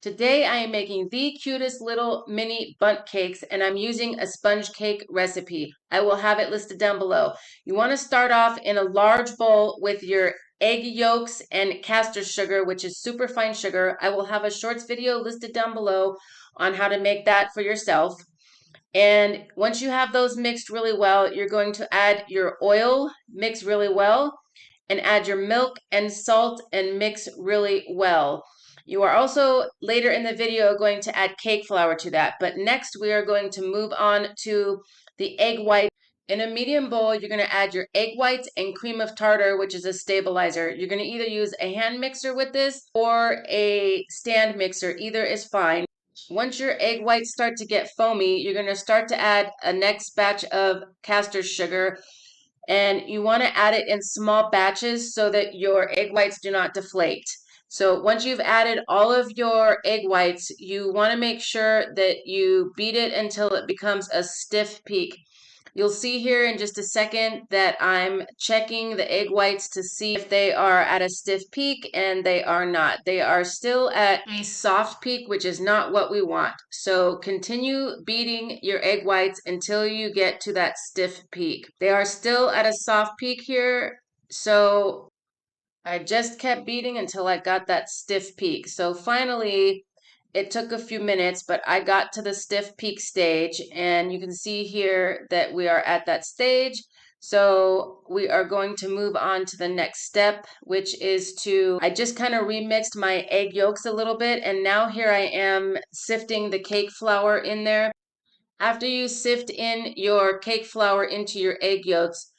Today I am making the cutest little mini bundt cakes, and I'm using a sponge cake recipe. I will have it listed down below. You want to start off in a large bowl with your egg yolks and caster sugar, which is super fine sugar. I will have a shorts video listed down below on how to make that for yourself. And once you have those mixed really well, you're going to add your oil, mix really well, and add your milk and salt and mix really well. You are also later in the video going to add cake flour to that. But next we are going to move on to the egg white. In a medium bowl, you're going to add your egg whites and cream of tartar, which is a stabilizer. You're going to either use a hand mixer with this or a stand mixer. Either is fine. Once your egg whites start to get foamy, you're going to start to add a next batch of caster sugar, and you want to add it in small batches so that your egg whites do not deflate. So once you've added all of your egg whites, you want to make sure that you beat it until it becomes a stiff peak. You'll see here in just a second that I'm checking the egg whites to see if they are at a stiff peak, and they are not. They are still at a soft peak, which is not what we want. So continue beating your egg whites until you get to that stiff peak. They are still at a soft peak here, so I just kept beating until I got that stiff peak. So finally, it took a few minutes, but I got to the stiff peak stage, and you can see here that we are at that stage. So we are going to move on to the next step, which is I just kind of remixed my egg yolks a little bit, and now here I am sifting the cake flour in there. After you sift in your cake flour into your egg yolks,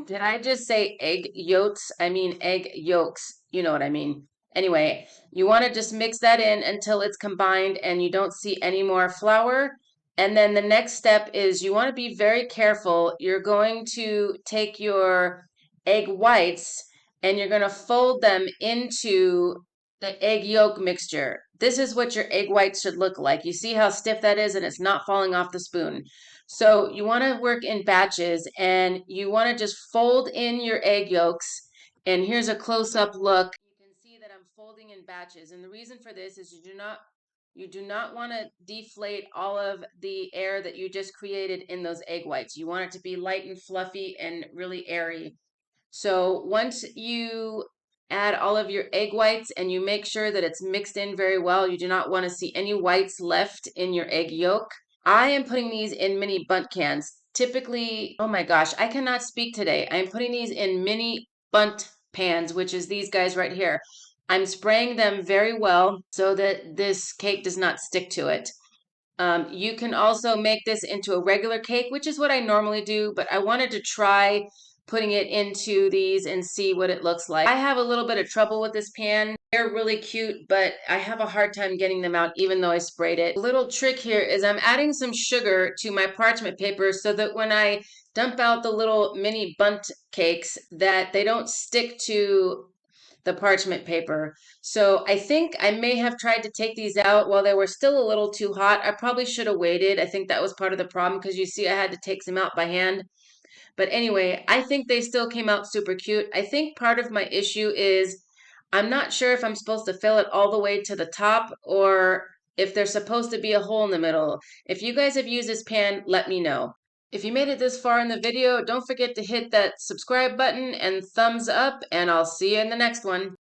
did I just say egg yolks? I mean egg yolks. You know what I mean. Anyway, you want to just mix that in until it's combined and you don't see any more flour. And then the next step is you want to be very careful. You're going to take your egg whites and you're going to fold them into the egg yolk mixture. This is what your egg whites should look like. You see how stiff that is, and it's not falling off the spoon. So you want to work in batches, and you want to just fold in your egg yolks. And here's a close-up look. You can see that I'm folding in batches. And the reason for this is you do not want to deflate all of the air that you just created in those egg whites. You want it to be light and fluffy and really airy. So once you add all of your egg whites and you make sure that it's mixed in very well, you do not want to see any whites left in your egg yolk. I am putting these in mini bundt cans. Typically, oh my gosh, I cannot speak today. I'm putting these in mini bundt pans, which is these guys right here. I'm spraying them very well so that this cake does not stick to it. You can also make this into a regular cake, which is what I normally do, but I wanted to try putting it into these and see what it looks like. I have a little bit of trouble with this pan. They're really cute, but I have a hard time getting them out even though I sprayed it. A little trick here is I'm adding some sugar to my parchment paper so that when I dump out the little mini bundt cakes that they don't stick to the parchment paper. So I think I may have tried to take these out while they were still a little too hot. I probably should have waited. I think that was part of the problem because you see I had to take some out by hand. But anyway, I think they still came out super cute. I think part of my issue is I'm not sure if I'm supposed to fill it all the way to the top or if there's supposed to be a hole in the middle. If you guys have used this pan, let me know. If you made it this far in the video, don't forget to hit that subscribe button and thumbs up, and I'll see you in the next one.